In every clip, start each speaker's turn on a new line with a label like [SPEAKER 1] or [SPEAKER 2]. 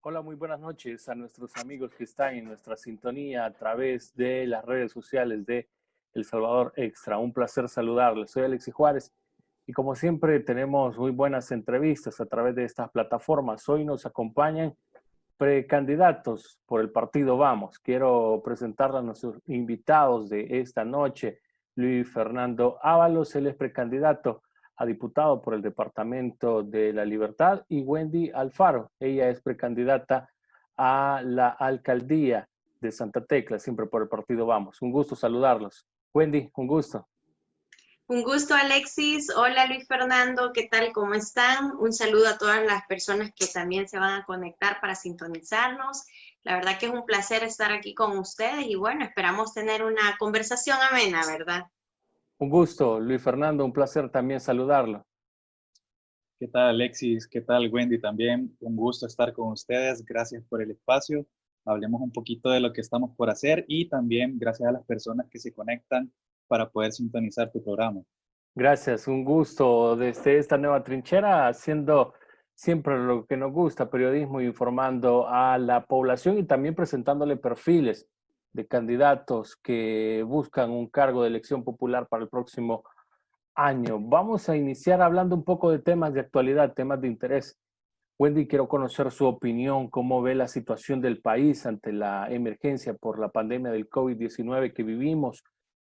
[SPEAKER 1] Hola, muy buenas noches a nuestros amigos que están en nuestra sintonía a través de las redes sociales de El Salvador Extra. Un placer saludarles. Soy Alexis Juárez y como siempre tenemos muy buenas entrevistas a través de estas plataformas. Hoy nos acompañan precandidatos por el partido Vamos. Quiero presentarles a nuestros invitados de esta noche. Luis Fernando Ábalos, él es precandidato a diputado por el Departamento de la Libertad, y Wendy Alfaro, ella es precandidata a la alcaldía de Santa Tecla, siempre por el partido Vamos. Un gusto saludarlos. Wendy, un gusto.
[SPEAKER 2] Un gusto, Alexis. Hola, Luis Fernando. ¿Qué tal? ¿Cómo están? Un saludo a todas las personas que también se van a conectar para sintonizarnos. La verdad que es un placer estar aquí con ustedes y bueno, esperamos tener una conversación amena, ¿verdad?
[SPEAKER 1] Un gusto, Luis Fernando, un placer también saludarlo.
[SPEAKER 3] ¿Qué tal, Alexis? ¿Qué tal, Wendy? También un gusto estar con ustedes. Gracias por el espacio. Hablemos un poquito de lo que estamos por hacer y también gracias a las personas que se conectan para poder sintonizar tu programa.
[SPEAKER 1] Gracias, un gusto desde esta nueva trinchera, haciendo siempre lo que nos gusta, periodismo, informando a la población y también presentándole perfiles de candidatos que buscan un cargo de elección popular para el próximo año. Vamos a iniciar hablando un poco de temas de actualidad, temas de interés. Wendy, quiero conocer su opinión, cómo ve la situación del país ante la emergencia por la pandemia del COVID-19 que vivimos.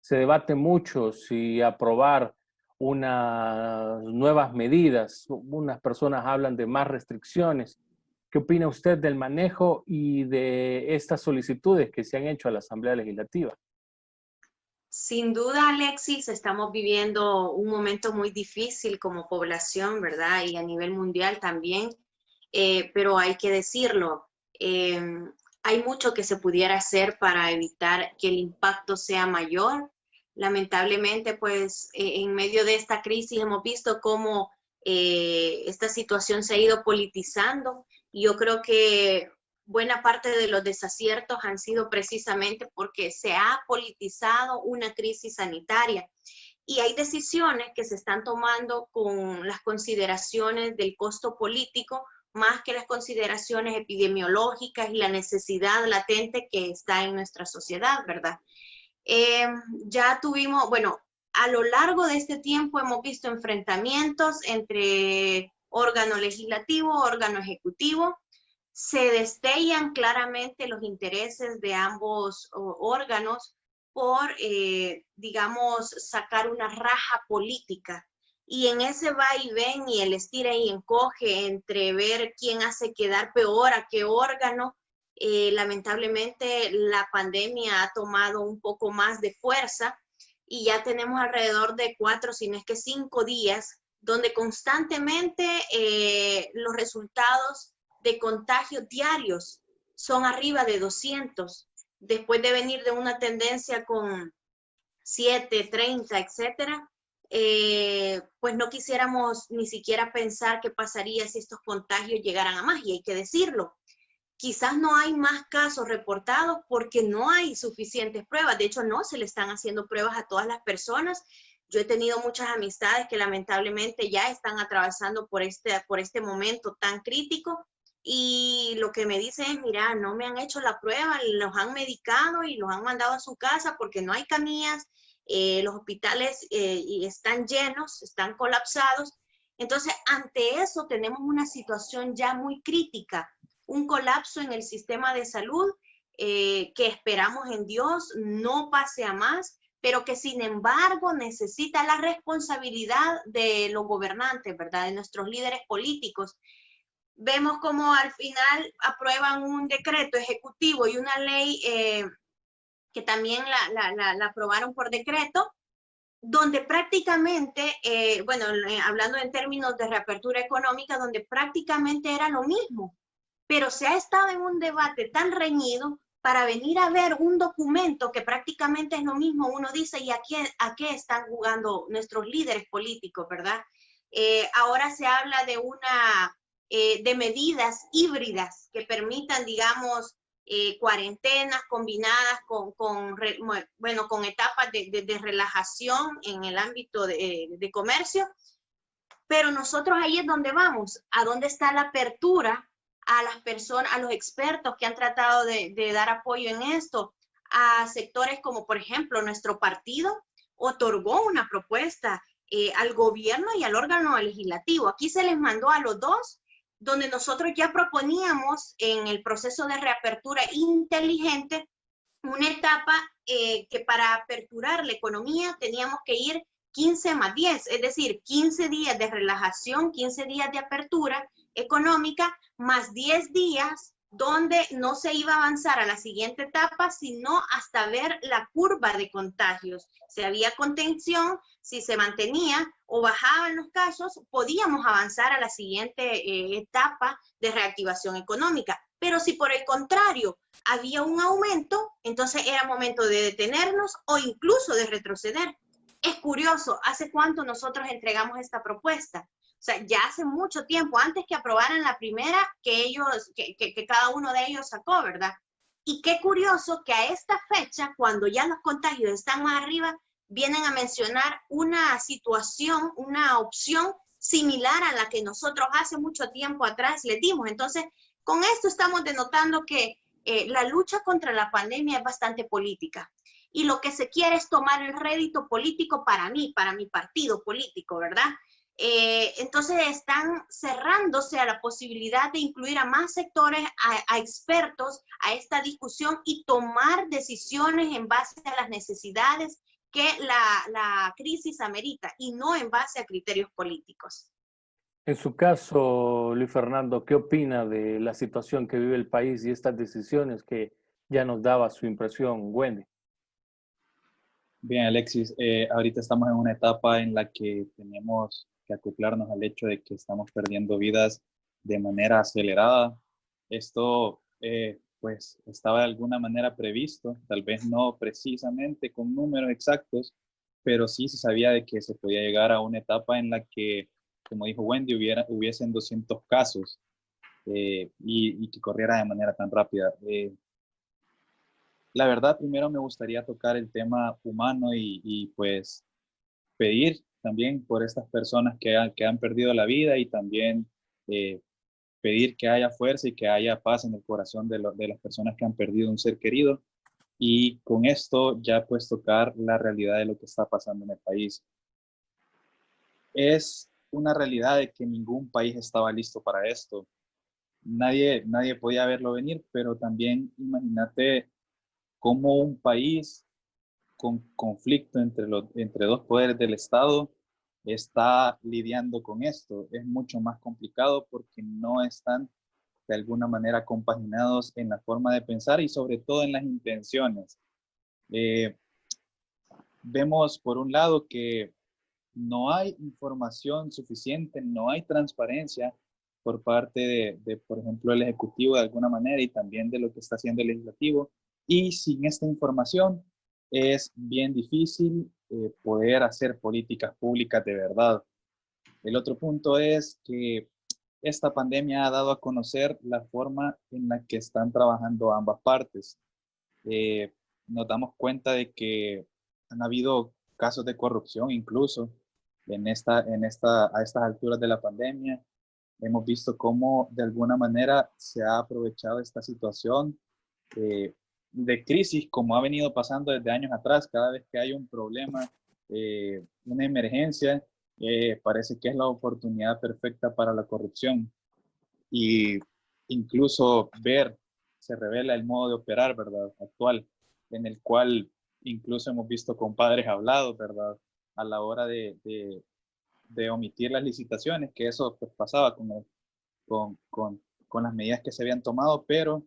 [SPEAKER 1] Se debate mucho si aprobar unas nuevas medidas. Unas personas hablan de más restricciones. ¿Qué opina usted del manejo y de estas solicitudes que se han hecho a la Asamblea Legislativa?
[SPEAKER 2] Sin duda, Alexis, estamos viviendo un momento muy difícil como población, ¿verdad? Y a nivel mundial también, pero hay que decirlo, eh, hay mucho que se pudiera hacer para evitar que el impacto sea mayor. Lamentablemente, pues en medio de esta crisis hemos visto cómo esta situación se ha ido politizando y yo creo que buena parte de los desaciertos han sido precisamente porque se ha politizado una crisis sanitaria y hay decisiones que se están tomando con las consideraciones del costo político más que las consideraciones epidemiológicas y la necesidad latente que está en nuestra sociedad, ¿verdad? Eh, ya tuvimos, bueno, a lo largo de este tiempo hemos visto enfrentamientos entre órgano legislativo, órgano ejecutivo, se destellan claramente los intereses de ambos órganos por, digamos, sacar una raja política. Y en ese va y ven y el estira y encoge entre ver quién hace quedar peor a qué órgano, lamentablemente la pandemia ha tomado un poco más de fuerza y ya tenemos alrededor de 4, si no es que 5 días, donde constantemente los resultados de contagios diarios son arriba de 200, después de venir de una tendencia con 7, 30, etcétera, pues no quisiéramos ni siquiera pensar qué pasaría si estos contagios llegaran a más, y hay que decirlo. Quizás no hay más casos reportados porque no hay suficientes pruebas. De hecho, no se le están haciendo pruebas a todas las personas. Yo he tenido muchas amistades que lamentablemente ya están atravesando por este momento tan crítico y lo que me dicen es, mira, no me han hecho la prueba, los han medicado y los han mandado a su casa porque no hay camillas, los hospitales están llenos, están colapsados. Entonces, ante eso tenemos una situación ya muy crítica, un colapso en el sistema de salud que esperamos en Dios no pase a más, pero que sin embargo necesita la responsabilidad de los gobernantes, ¿verdad? De nuestros líderes políticos. Vemos como al final aprueban un decreto ejecutivo y una ley que también la aprobaron por decreto, donde prácticamente, bueno, hablando en términos de reapertura económica, donde prácticamente era lo mismo, pero se ha estado en un debate tan reñido para venir a ver un documento que prácticamente es lo mismo. Uno dice, ¿y a qué están jugando nuestros líderes políticos, verdad? Ahora se habla de medidas híbridas que permitan, digamos, cuarentenas combinadas con etapas de relajación en el ámbito de comercio, pero nosotros ahí es donde vamos, a dónde está la apertura a las personas, a los expertos que han tratado de dar apoyo en esto, a sectores como, por ejemplo, nuestro partido otorgó una propuesta al gobierno y al órgano legislativo. Aquí se les mandó a los dos, donde nosotros ya proponíamos en el proceso de reapertura inteligente una etapa que para aperturar la economía teníamos que ir 15 más 10, es decir, 15 días de relajación, 15 días de apertura económica, más 10 días donde no se iba a avanzar a la siguiente etapa, sino hasta ver la curva de contagios. Si había contención, si se mantenía o bajaban los casos, podíamos avanzar a la siguiente etapa de reactivación económica. Pero si por el contrario había un aumento, entonces era momento de detenernos o incluso de retroceder. Es curioso, ¿hace cuánto nosotros entregamos esta propuesta? O sea, ya hace mucho tiempo, antes que aprobaran la primera que cada uno de ellos sacó, ¿verdad? Y qué curioso que a esta fecha, cuando ya los contagios están más arriba, vienen a mencionar una situación, una opción similar a la que nosotros hace mucho tiempo atrás les dimos. Entonces, con esto estamos denotando que la lucha contra la pandemia es bastante política. Y lo que se quiere es tomar el rédito político para mí, para mi partido político, ¿verdad? Entonces están cerrándose a la posibilidad de incluir a más sectores, a expertos a esta discusión y tomar decisiones en base a las necesidades que la crisis amerita y no en base a criterios políticos.
[SPEAKER 1] En su caso, Luis Fernando, ¿qué opina de la situación que vive el país y estas decisiones que ya nos daba su impresión, Wendy?
[SPEAKER 3] Bien, Alexis, ahorita estamos en una etapa en la que tenemos que acoplarnos al hecho de que estamos perdiendo vidas de manera acelerada. Esto, pues, estaba de alguna manera previsto, tal vez no precisamente con números exactos, pero sí se sabía de que se podía llegar a una etapa en la que, como dijo Wendy, hubiesen 200 casos y que corriera de manera tan rápida. La verdad, primero me gustaría tocar el tema humano y pues pedir también por estas personas que han perdido la vida y también eh, pedir que haya fuerza y que haya paz en el corazón de las personas que han perdido un ser querido. Y con esto ya pues tocar la realidad de lo que está pasando en el país. Es una realidad de que ningún país estaba listo para esto. Nadie podía verlo venir, pero también imagínate cómo un país con conflicto entre dos poderes del Estado está lidiando con esto. Es mucho más complicado porque no están de alguna manera compaginados en la forma de pensar y sobre todo en las intenciones. Eh, Vemos por un lado que no hay información suficiente, no hay transparencia por parte por ejemplo, el Ejecutivo de alguna manera y también de lo que está haciendo el Legislativo. Y sin esta información es bien difícil poder hacer políticas públicas de verdad. El otro punto es que esta pandemia ha dado a conocer la forma en la que están trabajando ambas partes. Eh, Nos damos cuenta de que han habido casos de corrupción incluso a estas alturas de la pandemia. Hemos visto cómo de alguna manera se ha aprovechado esta situación de crisis, como ha venido pasando desde años atrás. Cada vez que hay un problema, una emergencia, parece que es la oportunidad perfecta para la corrupción. Y incluso se revela el modo de operar, ¿verdad? Actual, en el cual incluso hemos visto compadres hablados, ¿verdad? A la hora de omitir las licitaciones, que eso pues, pasaba con, con, con las medidas que se habían tomado, pero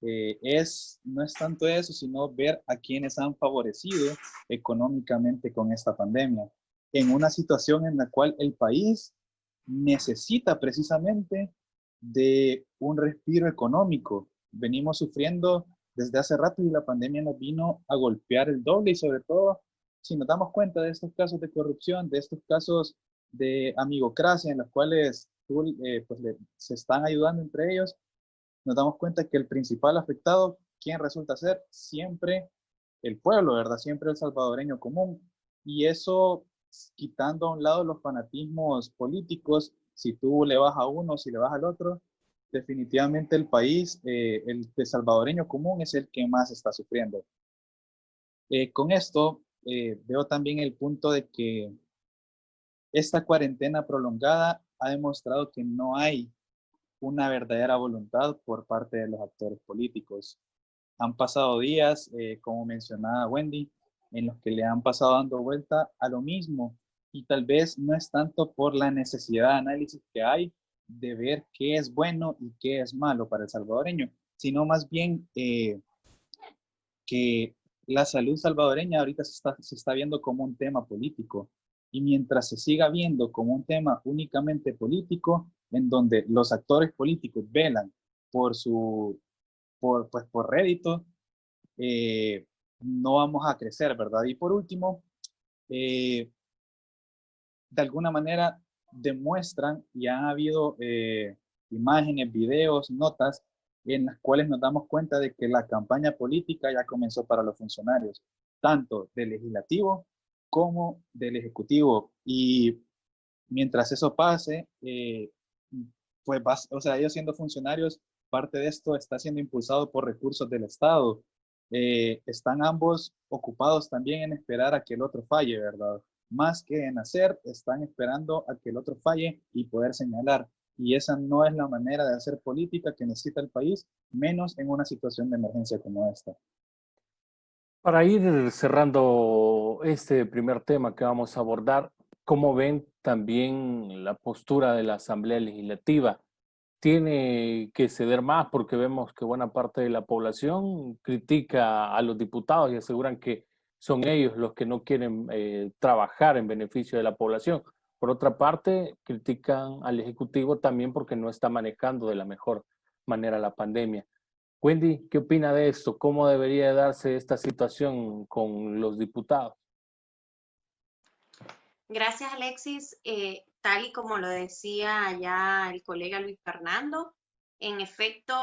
[SPEAKER 3] no es tanto eso, sino ver a quienes han favorecido económicamente con esta pandemia, en una situación en la cual el país necesita precisamente de un respiro económico. Venimos sufriendo desde hace rato y la pandemia nos vino a golpear el doble y sobre todo si nos damos cuenta de estos casos de corrupción, de estos casos de amigocracia en los cuales se están ayudando entre ellos, nos damos cuenta que el principal afectado, ¿quién resulta ser? Siempre el pueblo, ¿verdad? Siempre el salvadoreño común. Y eso, quitando a un lado los fanatismos políticos, si tú le vas a uno, si le vas al otro, definitivamente el país, el de salvadoreño común es el que más está sufriendo. Con esto veo también el punto de que esta cuarentena prolongada ha demostrado que no hay una verdadera voluntad por parte de los actores políticos. Han pasado días, como mencionaba Wendy, en los que le han pasado dando vuelta a lo mismo y tal vez no es tanto por la necesidad de análisis que hay de ver qué es bueno y qué es malo para el salvadoreño, sino más bien que la salud salvadoreña ahorita se está viendo como un tema político y mientras se siga viendo como un tema únicamente político, en donde los actores políticos velan por pues, por rédito, no vamos a crecer, ¿verdad? Y por último, de alguna manera demuestran y han habido imágenes, videos, notas en las cuales nos damos cuenta de que la campaña política ya comenzó para los funcionarios, tanto del legislativo como del ejecutivo. Y mientras eso pase, pues o sea, ellos siendo funcionarios, parte de esto está siendo impulsado por recursos del Estado. Están ambos ocupados también en esperar a que el otro falle, ¿verdad? Más que en hacer, están esperando a que el otro falle y poder señalar. Y esa no es la manera de hacer política que necesita el país, menos en una situación de emergencia como esta.
[SPEAKER 1] Para ir cerrando este primer tema que vamos a abordar, ¿cómo ven también la postura de la Asamblea Legislativa? ¿Tiene que ceder más porque vemos que buena parte de la población critica a los diputados y aseguran que son ellos los que no quieren trabajar en beneficio de la población? Por otra parte, critican al Ejecutivo también porque no está manejando de la mejor manera la pandemia. Wendy, ¿qué opina de esto? ¿Cómo debería darse esta situación con los diputados?
[SPEAKER 2] Gracias, Alexis. Tal y como lo decía ya el colega Luis Fernando, en efecto,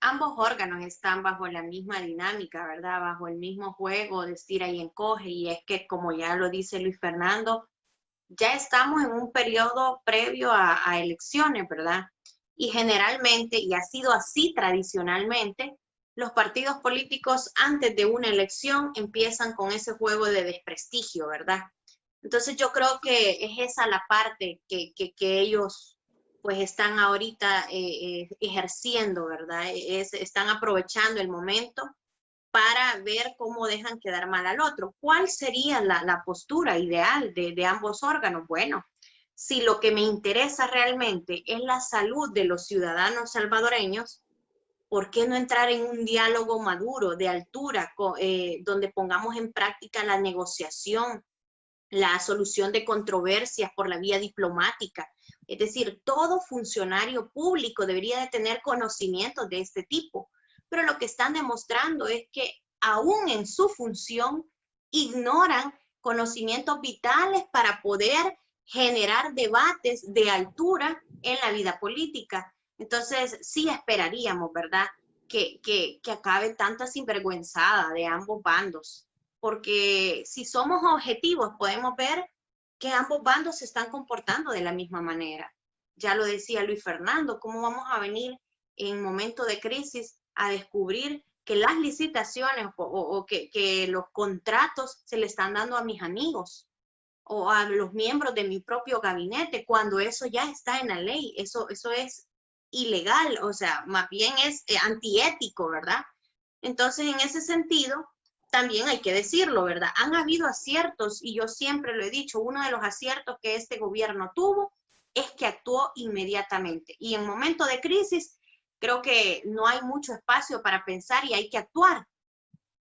[SPEAKER 2] ambos órganos están bajo la misma dinámica, ¿verdad? Bajo el mismo juego de estira y encoge. Y es que, como ya lo dice Luis Fernando, ya estamos en un periodo previo a elecciones, ¿verdad? Y generalmente, y ha sido así tradicionalmente, los partidos políticos antes de una elección empiezan con ese juego de desprestigio, ¿verdad? Entonces yo creo que es esa la parte que ellos pues están ahorita ejerciendo, ¿verdad? Están aprovechando el momento para ver cómo dejan quedar mal al otro. ¿Cuál sería la postura ideal de ambos órganos? Bueno, si lo que me interesa realmente es la salud de los ciudadanos salvadoreños, ¿por qué no entrar en un diálogo maduro, de altura, donde pongamos en práctica la negociación, la solución de controversias por la vía diplomática? Es decir, todo funcionario público debería de tener conocimientos de este tipo, pero lo que están demostrando es que aún en su función ignoran conocimientos vitales para poder generar debates de altura en la vida política. Entonces, sí esperaríamos, ¿verdad?, que acabe tanta sinvergüenzada de ambos bandos, porque si somos objetivos podemos ver que ambos bandos se están comportando de la misma manera. Ya lo decía Luis Fernando, ¿cómo vamos a venir en momento de crisis a descubrir que las licitaciones o que los contratos se le están dando a mis amigos o a los miembros de mi propio gabinete, cuando eso ya está en la ley? Eso es ilegal, o sea, más bien es antiético, ¿verdad? Entonces, en ese sentido, también hay que decirlo, ¿verdad? Han habido aciertos y yo siempre lo he dicho, uno de los aciertos que este gobierno tuvo es que actuó inmediatamente. Y en momento de crisis, creo que no hay mucho espacio para pensar y hay que actuar.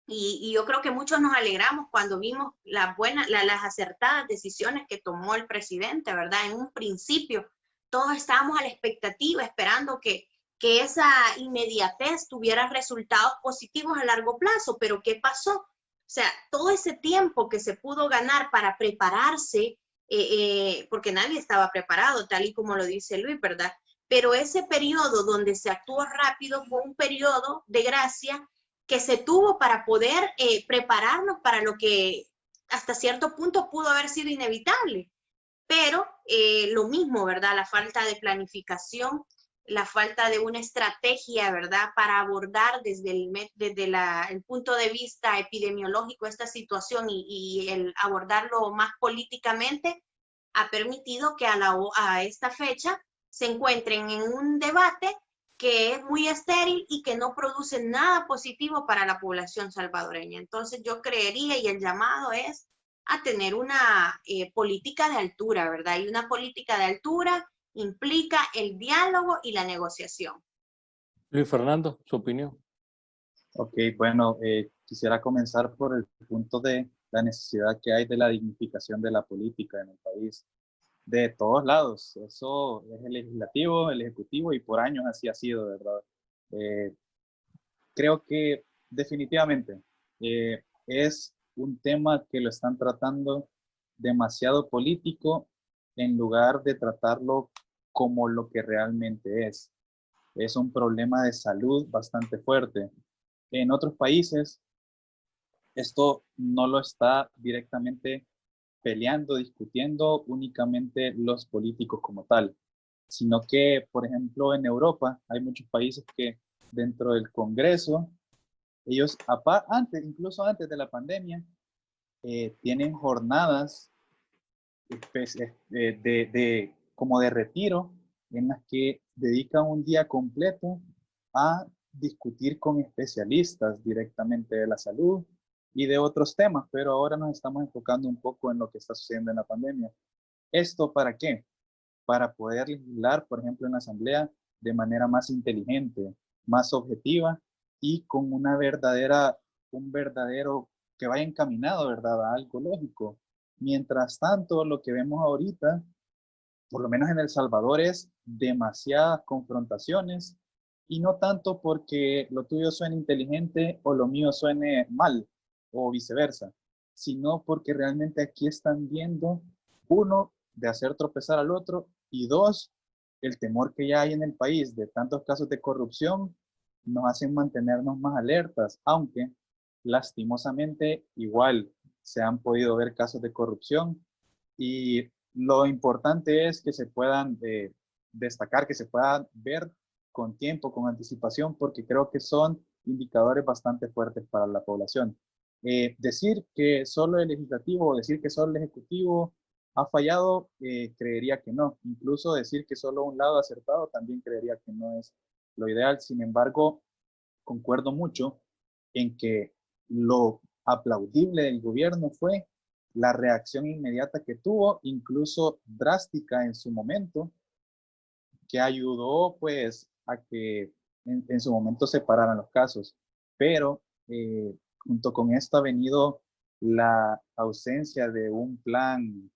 [SPEAKER 2] Y yo creo que muchos nos alegramos cuando vimos las acertadas decisiones que tomó el presidente, ¿verdad? En un principio, todos estábamos a la expectativa, esperando que esa inmediatez tuviera resultados positivos a largo plazo. Pero ¿qué pasó? O sea, todo ese tiempo que se pudo ganar para prepararse, porque nadie estaba preparado, tal y como lo dice Luis, ¿verdad? Pero ese periodo donde se actuó rápido fue un periodo de gracia que se tuvo para poder prepararnos para lo que hasta cierto punto pudo haber sido inevitable. Pero lo mismo, ¿verdad? La falta de planificación la falta de una estrategia, ¿verdad?, para abordar desde el punto de vista epidemiológico esta situación y el abordarlo más políticamente, ha permitido que a esta fecha se encuentren en un debate que es muy estéril y que no produce nada positivo para la población salvadoreña. Entonces yo creería, y el llamado es a tener una política de altura, ¿verdad? Y una política de altura implica el diálogo y la negociación.
[SPEAKER 1] Luis Fernando, su opinión.
[SPEAKER 3] Ok, bueno, quisiera comenzar por el punto de la necesidad que hay de la dignificación de la política en el país. De todos lados, eso es el legislativo, el ejecutivo y por años así ha sido, ¿verdad? Eh, Creo que definitivamente es un tema que lo están tratando demasiado político en lugar de tratarlo como lo que realmente es. Es un problema de salud bastante fuerte. En otros países, esto no lo está directamente peleando, discutiendo únicamente los políticos como tal, sino que, por ejemplo, en Europa hay muchos países que dentro del Congreso, ellos antes, incluso antes de la pandemia, tienen jornadas como de retiro en las que dedican un día completo a discutir con especialistas directamente de la salud y de otros temas, pero ahora nos estamos enfocando un poco en lo que está sucediendo en la pandemia. ¿Esto para qué? Para poder legislar, por ejemplo, en la Asamblea de manera más inteligente, más objetiva y con un verdadero que vaya encaminado, ¿verdad?, a algo lógico. Mientras tanto, lo que vemos ahorita, por lo menos en El Salvador, es demasiadas confrontaciones y no tanto porque lo tuyo suene inteligente o lo mío suene mal o viceversa, sino porque realmente aquí están viendo, uno, de hacer tropezar al otro y dos, el temor que ya hay en el país de tantos casos de corrupción nos hacen mantenernos más alertas, aunque lastimosamente igual se han podido ver casos de corrupción y lo importante es que se puedan destacar, que se puedan ver con tiempo, con anticipación, porque creo que son indicadores bastante fuertes para la población. Decir que solo el legislativo o decir que solo el ejecutivo ha fallado, creería que no. Incluso decir que solo un lado ha acertado, también creería que no es lo ideal. Sin embargo, concuerdo mucho en que lo aplaudible del gobierno fue la reacción inmediata que tuvo, incluso drástica en su momento, que ayudó pues a que en su momento se pararan los casos. Pero junto con esto ha venido la ausencia de un plan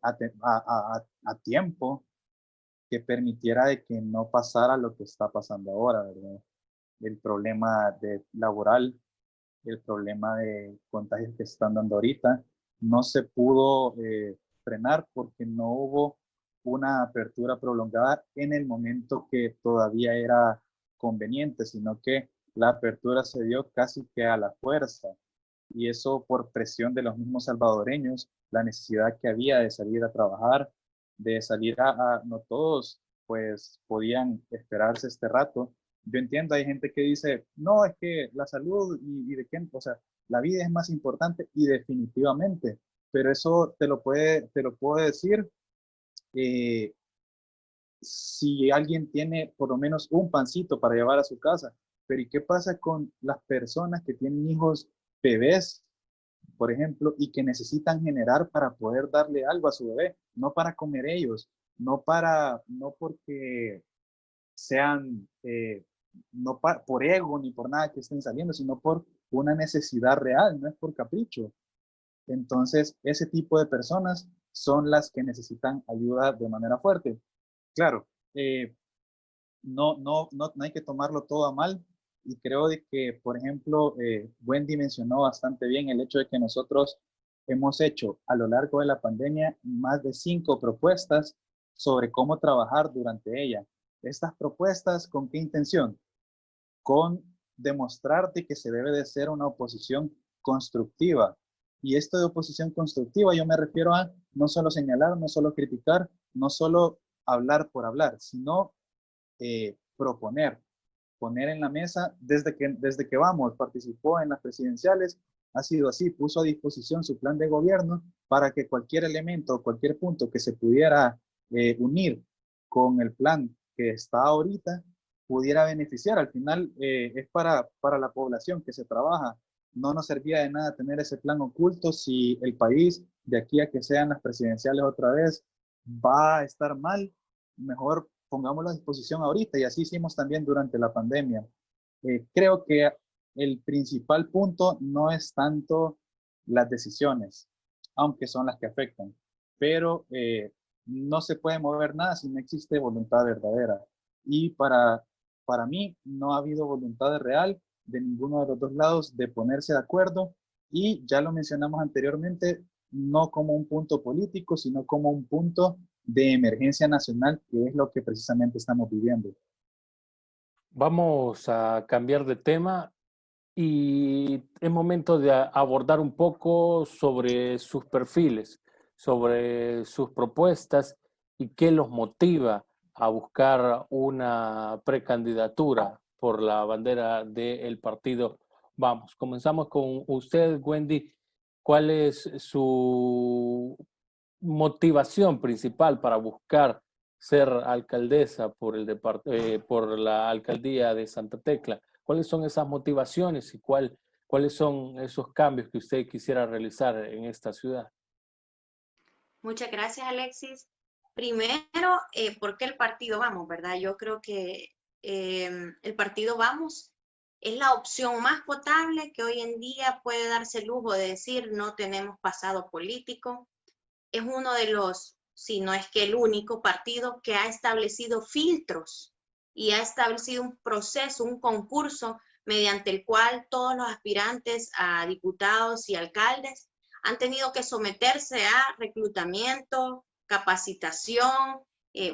[SPEAKER 3] a tiempo que permitiera de que no pasara lo que está pasando ahora, ¿verdad? El problema laboral, el problema de contagios que se están dando ahorita, no se pudo frenar porque no hubo una apertura prolongada en el momento que todavía era conveniente, sino que la apertura se dio casi que a la fuerza. Y eso por presión de los mismos salvadoreños, la necesidad que había de salir a trabajar, de salir no todos pues podían esperarse este rato. Yo entiendo, hay gente que dice, no, es que la salud y de qué, o sea, la vida es más importante y definitivamente, pero eso te lo puedo decir eh, si alguien tiene por lo menos un pancito para llevar a su casa. Pero ¿y qué pasa con las personas que tienen hijos bebés, por ejemplo, y que necesitan generar para poder darle algo a su bebé? No para comer ellos, no porque sean, no por ego ni por nada que estén saliendo, sino por una necesidad real, no es por capricho. Entonces, ese tipo de personas son las que necesitan ayuda de manera fuerte. Claro, no hay que tomarlo todo a mal y creo de que, por ejemplo, Wendy mencionó bastante bien el hecho de que nosotros hemos hecho a lo largo de la pandemia más de 5 propuestas sobre cómo trabajar durante ella. Estas propuestas, ¿con qué intención? Con demostrarte que se debe de ser una oposición constructiva. Y esto de oposición constructiva yo me refiero a no solo señalar, no solo criticar, no solo hablar por hablar, sino proponer, poner en la mesa desde que vamos, participó en las presidenciales, ha sido así, puso a disposición su plan de gobierno para que cualquier elemento, cualquier punto que se pudiera unir con el plan que está ahorita, pudiera beneficiar. Al final es para la población que se trabaja. No nos servía de nada tener ese plan oculto si el país, de aquí a que sean las presidenciales otra vez, va a estar mal. Mejor pongámoslo a disposición ahorita, y así hicimos también durante la pandemia. Creo que el principal punto no es tanto las decisiones, aunque son las que afectan, pero no se puede mover nada si no existe voluntad verdadera. Y para mí no ha habido voluntad real de ninguno de los dos lados de ponerse de acuerdo, y ya lo mencionamos anteriormente, no como un punto político, sino como un punto de emergencia nacional, que es lo que precisamente estamos viviendo.
[SPEAKER 1] Vamos a cambiar de tema y es momento de abordar un poco sobre sus perfiles, sobre sus propuestas y qué los motiva a buscar una precandidatura por la bandera del partido Vamos. Comenzamos con usted, Wendy. ¿Cuál es su motivación principal para buscar ser alcaldesa por por la alcaldía de Santa Tecla? ¿Cuáles son esas motivaciones y cuáles son esos cambios que usted quisiera realizar en esta ciudad?
[SPEAKER 2] Muchas gracias, Alexis. Primero, ¿por qué el partido Vamos, verdad? Yo creo que el partido Vamos es la opción más potable que hoy en día puede darse el lujo de decir no tenemos pasado político. Es uno de los, si no es que el único partido que ha establecido filtros y ha establecido un proceso, un concurso mediante el cual todos los aspirantes a diputados y alcaldes han tenido que someterse a reclutamiento, capacitación,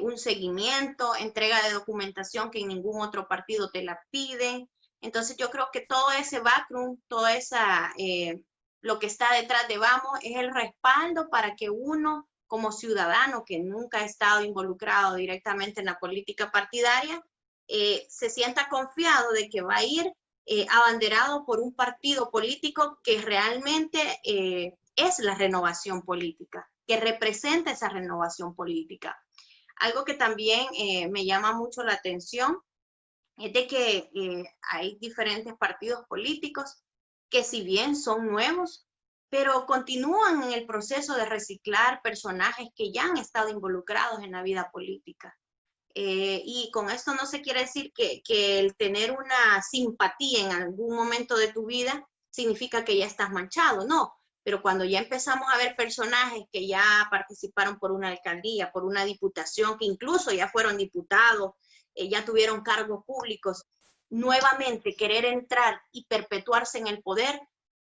[SPEAKER 2] un seguimiento, entrega de documentación que en ningún otro partido te la piden. Entonces yo creo que todo ese background, toda esa lo que está detrás de Vamos es el respaldo para que uno, como ciudadano que nunca ha estado involucrado directamente en la política partidaria, se sienta confiado de que va a ir abanderado por un partido político que realmente es la renovación política, que representa esa renovación política. Algo que también me llama mucho la atención es de que hay diferentes partidos políticos que si bien son nuevos, pero continúan en el proceso de reciclar personajes que ya han estado involucrados en la vida política. Y con esto no se quiere decir que el tener una simpatía en algún momento de tu vida significa que ya estás manchado, no. Pero cuando ya empezamos a ver personajes que ya participaron por una alcaldía, por una diputación, que incluso ya fueron diputados, ya tuvieron cargos públicos, nuevamente querer entrar y perpetuarse en el poder,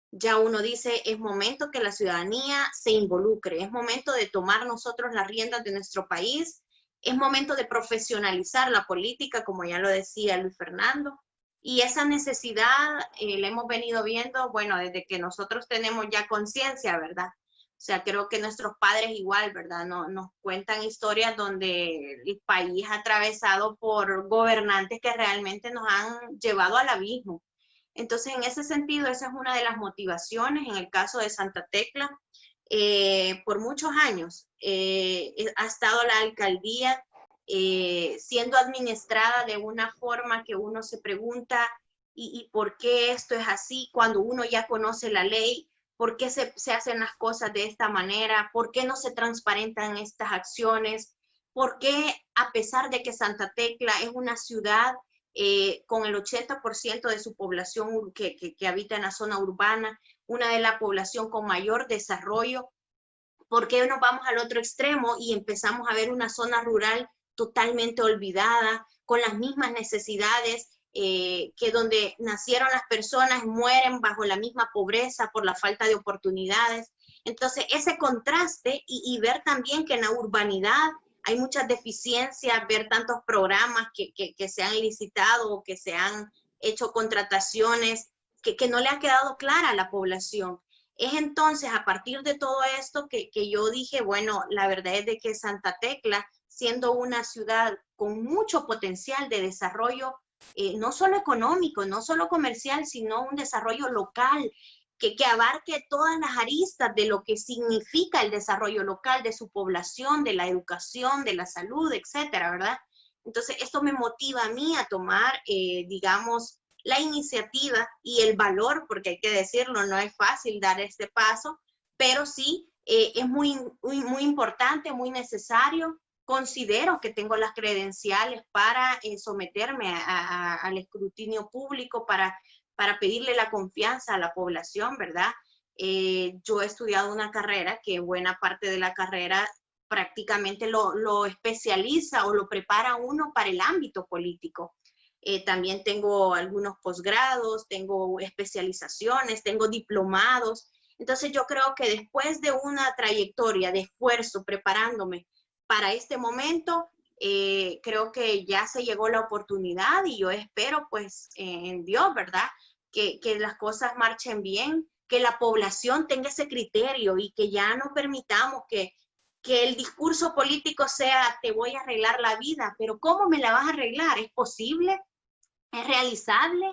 [SPEAKER 2] ya uno dice, es momento que la ciudadanía se involucre, es momento de tomar nosotros las riendas de nuestro país, es momento de profesionalizar la política, como ya lo decía Luis Fernando, y esa necesidad la hemos venido viendo, bueno, desde que nosotros tenemos ya conciencia, ¿verdad? O sea, creo que nuestros padres igual, ¿verdad? Nos cuentan historias donde el país ha atravesado por gobernantes que realmente nos han llevado al abismo. Entonces, en ese sentido, esa es una de las motivaciones. En el caso de Santa Tecla, por muchos años ha estado la alcaldía siendo administrada de una forma que uno se pregunta, ¿y por qué esto es así? Cuando uno ya conoce la ley, ¿por qué se hacen las cosas de esta manera? ¿Por qué no se transparentan estas acciones? ¿Por qué, a pesar de que Santa Tecla es una ciudad con el 80% de su población que habita en la zona urbana, una de la población con mayor desarrollo, ¿por qué nos vamos al otro extremo y empezamos a ver una zona rural totalmente olvidada, con las mismas necesidades, que donde nacieron las personas mueren bajo la misma pobreza por la falta de oportunidades? Entonces, ese contraste y ver también que en la urbanidad hay muchas deficiencias, ver tantos programas que se han licitado o que se han hecho contrataciones que no le ha quedado clara a la población. Es entonces a partir de todo esto que yo dije, bueno, la verdad es de que Santa Tecla siendo una ciudad con mucho potencial de desarrollo, no solo económico, no solo comercial, sino un desarrollo local que abarque todas las aristas de lo que significa el desarrollo local de su población, de la educación, de la salud, etcétera, ¿verdad? Entonces, esto me motiva a mí a tomar, digamos, la iniciativa y el valor, porque hay que decirlo, no es fácil dar este paso, pero sí es muy importante, muy necesario. Considero que tengo las credenciales para someterme al escrutinio público, para pedirle la confianza a la población, ¿verdad? Yo he estudiado una carrera que buena parte de la carrera prácticamente lo especializa o lo prepara uno para el ámbito político. También tengo algunos posgrados, tengo especializaciones, tengo diplomados. Entonces yo creo que después de una trayectoria de esfuerzo preparándome para este momento, creo que ya se llegó la oportunidad y yo espero pues en Dios, ¿verdad? Que las cosas marchen bien, que la población tenga ese criterio y que ya no permitamos que el discurso político sea te voy a arreglar la vida, pero ¿cómo me la vas a arreglar? ¿Es posible? ¿Es realizable?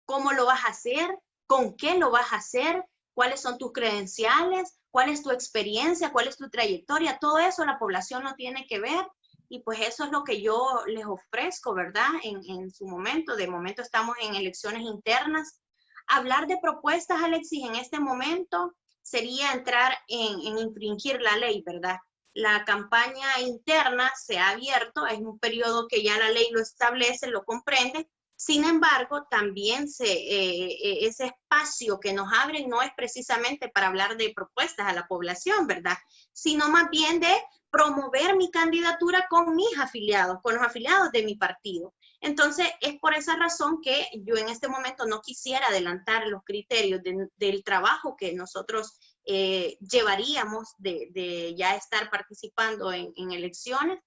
[SPEAKER 2] ¿Cómo lo vas a hacer? ¿Con qué lo vas a hacer? ¿Cuáles son tus credenciales? ¿Cuál es tu experiencia? ¿Cuál es tu trayectoria? Todo eso la población lo tiene que ver y pues eso es lo que yo les ofrezco, ¿verdad? En su momento, de momento estamos en elecciones internas. Hablar de propuestas, Alexis, en este momento sería entrar en infringir la ley, ¿verdad? La campaña interna se ha abierto, es un periodo que ya la ley lo establece, lo comprende. Sin embargo, también ese espacio que nos abren no es precisamente para hablar de propuestas a la población, ¿verdad? Sino más bien de promover mi candidatura con mis afiliados, con los afiliados de mi partido. Entonces, es por esa razón que yo en este momento no quisiera adelantar los criterios del trabajo que nosotros llevaríamos de ya estar participando en elecciones,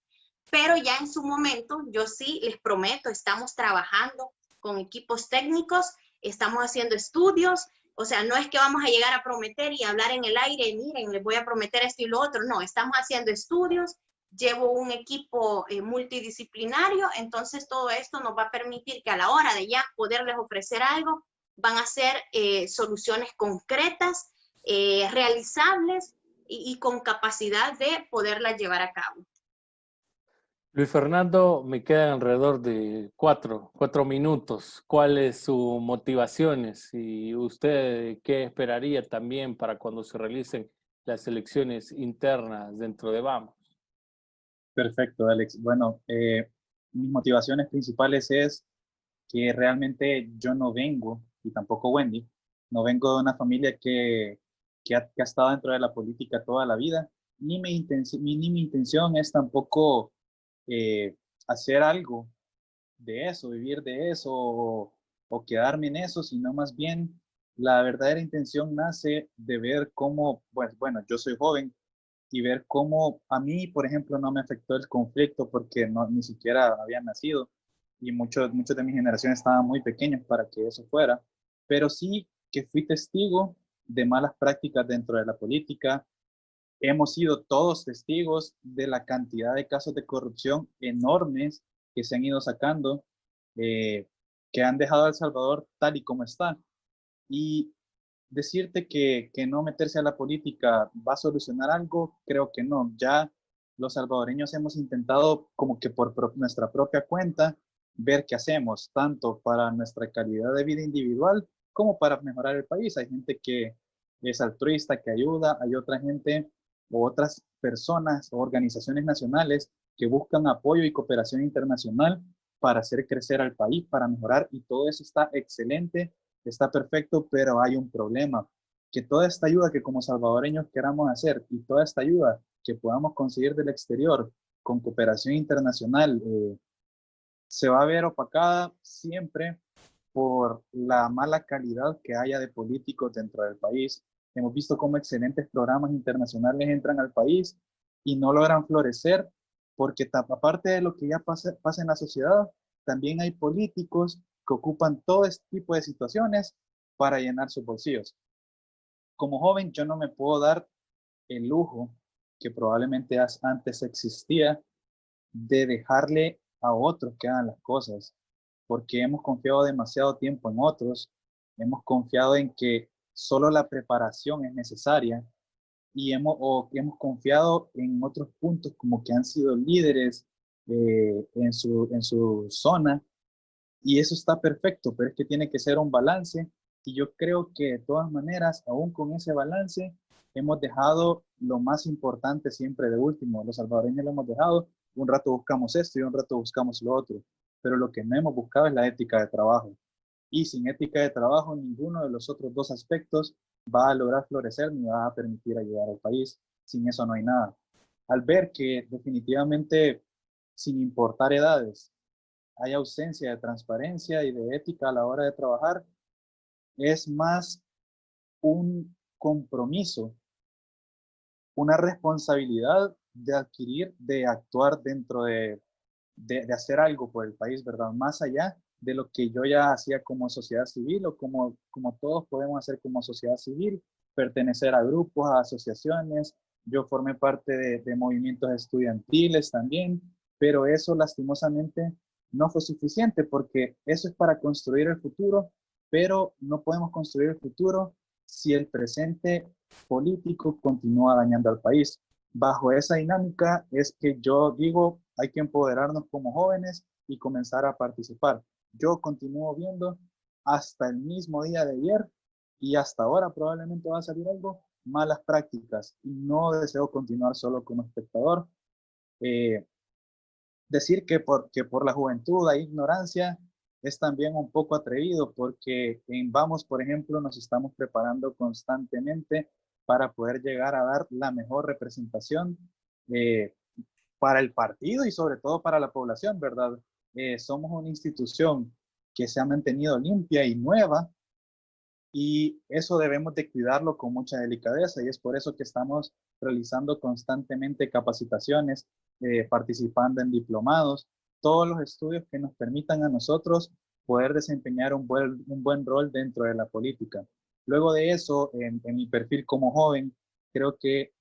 [SPEAKER 2] pero ya en su momento, yo sí les prometo, estamos trabajando con equipos técnicos, estamos haciendo estudios, o sea, no es que vamos a llegar a prometer y hablar en el aire, miren, les voy a prometer esto y lo otro, no, estamos haciendo estudios, llevo un equipo multidisciplinario, entonces todo esto nos va a permitir que a la hora de ya poderles ofrecer algo, van a ser soluciones concretas, realizables y con capacidad de poderlas llevar a cabo.
[SPEAKER 1] Luis Fernando, me quedan alrededor de cuatro minutos. ¿Cuáles sus motivaciones y usted qué esperaría también para cuando se realicen las elecciones internas dentro de Vamos?
[SPEAKER 3] Perfecto, Alex. Bueno, mis motivaciones principales es que realmente yo no vengo, y tampoco Wendy, no vengo de una familia que ha estado dentro de la política toda la vida, ni mi intención es tampoco hacer algo de eso, vivir de eso o quedarme en eso, sino más bien la verdadera intención nace de ver cómo, pues bueno, yo soy joven y ver cómo a mí, por ejemplo, no me afectó el conflicto porque no, ni siquiera había nacido y muchos de mi generación estaban muy pequeños para que eso fuera, pero sí que fui testigo de malas prácticas dentro de la política. Hemos sido todos testigos de la cantidad de casos de corrupción enormes que se han ido sacando, eh, que han dejado a El Salvador tal y como está. Y decirte que no meterse a la política va a solucionar algo, creo que no. Ya los salvadoreños hemos intentado como que por nuestra propia cuenta ver qué hacemos, tanto para nuestra calidad de vida individual como para mejorar el país. Hay gente que es altruista, que ayuda, hay otra gente o otras personas o organizaciones nacionales que buscan apoyo y cooperación internacional para hacer crecer al país, para mejorar, y todo eso está excelente, está perfecto, pero hay un problema, que toda esta ayuda que como salvadoreños queramos hacer y toda esta ayuda que podamos conseguir del exterior con cooperación internacional se va a ver opacada siempre por la mala calidad que haya de políticos dentro del país. Hemos visto cómo excelentes programas internacionales entran al país y no logran florecer porque aparte de lo que ya pasa en la sociedad, también hay políticos que ocupan todo este tipo de situaciones para llenar sus bolsillos. Como joven yo no me puedo dar el lujo que probablemente antes existía de dejarle a otros que hagan las cosas, porque hemos confiado demasiado tiempo en otros, hemos confiado en que solo la preparación es necesaria y hemos confiado en otros puntos como que han sido líderes en su zona, y eso está perfecto, pero es que tiene que ser un balance, y yo creo que de todas maneras, aún con ese balance, hemos dejado lo más importante siempre de último. Los salvadoreños lo hemos dejado, un rato buscamos esto y un rato buscamos lo otro, pero lo que no hemos buscado es la ética de trabajo. Y sin ética de trabajo, ninguno de los otros dos aspectos va a lograr florecer ni va a permitir ayudar al país. Sin eso no hay nada. Al ver que definitivamente, sin importar edades, hay ausencia de transparencia y de ética a la hora de trabajar, es más un compromiso, una responsabilidad de adquirir, de actuar dentro de hacer algo por el país, ¿verdad? Más allá de lo que yo ya hacía como sociedad civil o como todos podemos hacer como sociedad civil, pertenecer a grupos, a asociaciones. Yo formé parte de movimientos estudiantiles también, pero eso lastimosamente no fue suficiente porque eso es para construir el futuro, pero no podemos construir el futuro si el presente político continúa dañando al país. Bajo esa dinámica es que yo digo, hay que empoderarnos como jóvenes y comenzar a participar. Yo continúo viendo hasta el mismo día de ayer y hasta ahora probablemente va a salir algo, malas prácticas, y no deseo continuar solo como espectador. Eh, Decir que por la juventud hay ignorancia es también un poco atrevido, porque en Vamos, por ejemplo, nos estamos preparando constantemente para poder llegar a dar la mejor representación eh, para el partido y sobre todo para la población, ¿verdad? Somos una institución que se ha mantenido limpia y nueva, y eso debemos de cuidarlo con mucha delicadeza, y es por eso que estamos realizando constantemente capacitaciones, participando en diplomados, todos los estudios que nos permitan a nosotros poder desempeñar un buen rol dentro de la política. Luego de eso, en mi perfil como joven, creo que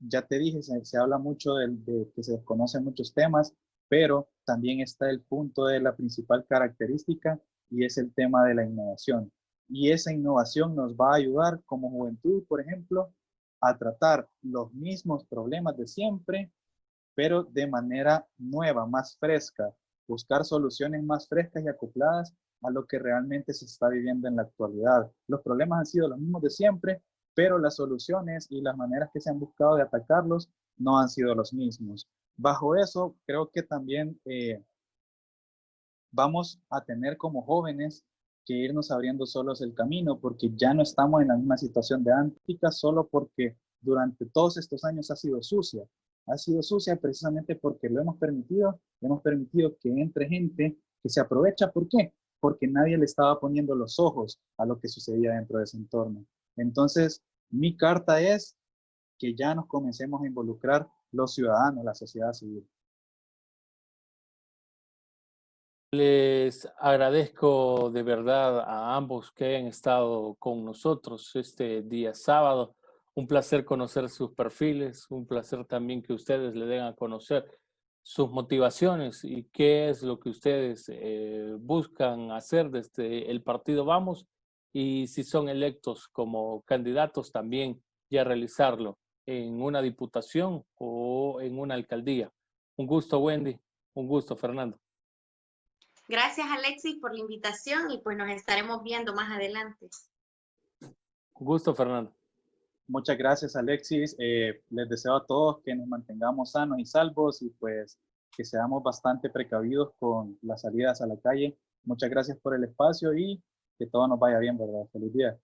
[SPEAKER 3] ya te dije, se habla mucho de que se desconocen muchos temas, pero también está el punto de la principal característica, y es el tema de la innovación. Y esa innovación nos va a ayudar como juventud, por ejemplo, a tratar los mismos problemas de siempre, pero de manera nueva, más fresca, buscar soluciones más frescas y acopladas a lo que realmente se está viviendo en la actualidad. Los problemas han sido los mismos de siempre, pero las soluciones y las maneras que se han buscado de atacarlos no han sido los mismos. Bajo eso, creo que también vamos a tener como jóvenes que irnos abriendo solos el camino, porque ya no estamos en la misma situación de antes, solo porque durante todos estos años ha sido sucia. Ha sido sucia precisamente porque lo hemos permitido que entre gente que se aprovecha. ¿Por qué? Porque nadie le estaba poniendo los ojos a lo que sucedía dentro de ese entorno. Entonces, mi carta es que ya nos comencemos a involucrar los ciudadanos, la sociedad civil.
[SPEAKER 1] Les agradezco de verdad a ambos que hayan estado con nosotros este día sábado. Un placer conocer sus perfiles, un placer también que ustedes le den a conocer sus motivaciones y qué es lo que ustedes buscan hacer desde el partido Vamos, y si son electos como candidatos también ya realizarlo en una diputación o en una alcaldía. Un gusto, Wendy. Un gusto, Fernando.
[SPEAKER 2] Gracias, Alexis, por la invitación, y pues nos estaremos viendo más adelante.
[SPEAKER 1] Un gusto, Fernando.
[SPEAKER 3] Muchas gracias, Alexis. Les deseo a todos que nos mantengamos sanos y salvos, y pues que seamos bastante precavidos con las salidas a la calle. Muchas gracias por el espacio y que todo nos vaya bien, ¿verdad? Feliz día.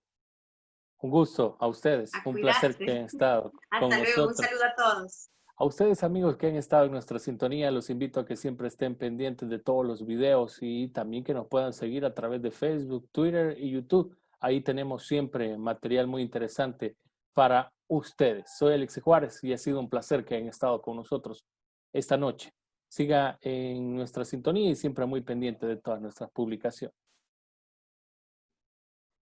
[SPEAKER 1] Un gusto a ustedes.
[SPEAKER 2] A
[SPEAKER 1] Un placer que
[SPEAKER 2] cuidarse.
[SPEAKER 1] hayan estado con
[SPEAKER 2] Hasta luego. Un
[SPEAKER 1] nosotros.
[SPEAKER 2] saludo a todos.
[SPEAKER 1] A ustedes, amigos, que han estado en nuestra sintonía, los invito a que siempre estén pendientes de todos los videos y también que nos puedan seguir a través de Facebook, Twitter y YouTube. Ahí tenemos siempre material muy interesante para ustedes. Soy Alexis Juárez y ha sido un placer que hayan estado con nosotros esta noche. Siga en nuestra sintonía y siempre muy pendiente de todas nuestras publicaciones.